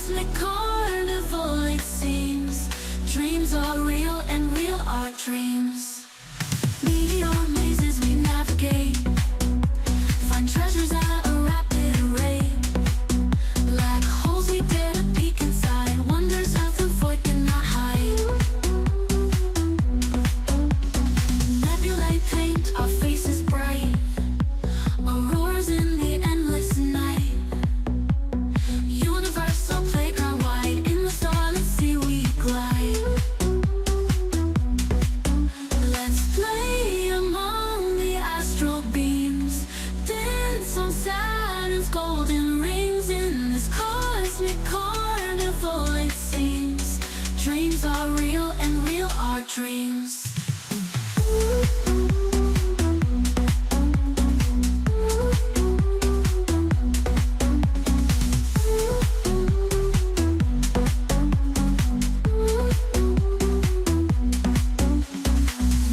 cosmic carnival it seems. Dreams are real and real are dreams. Meteor mazes we navigate, find treasures at a rapid rate. Black holes we dare to peek inside, wonders of the void cannot hide. Nebulae paint our faces bright, auroras in the endless night. Universal playground wide, in the starlit sea we glide. Let's play among the astral beams, dance on Saturn's golden rings. In this cosmic carnival it seems. Dreams are real and real are dreams.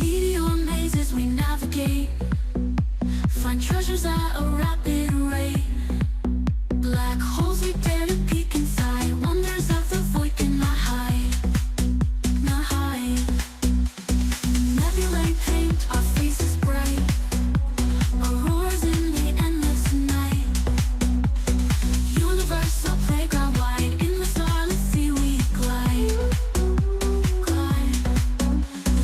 Meteor mazes we navigate, find treasures at a rapid rate. Black holes we dare to peek inside, wonders of the void cannot hide, not hide. Nebulae paint our faces bright, auroras in the endless night. Universal playground wide, in the starlit sea we glide, glide.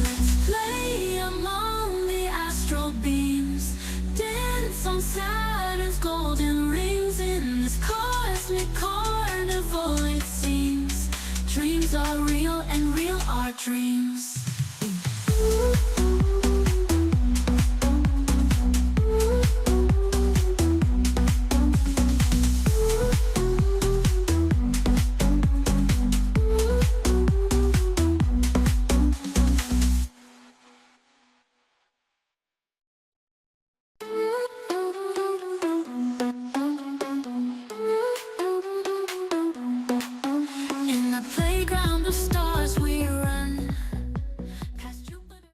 Let's play among the astral beams, dance on Saturn's golden rings. In this cosmic carnival it seems. Dreams are real and real are dreams.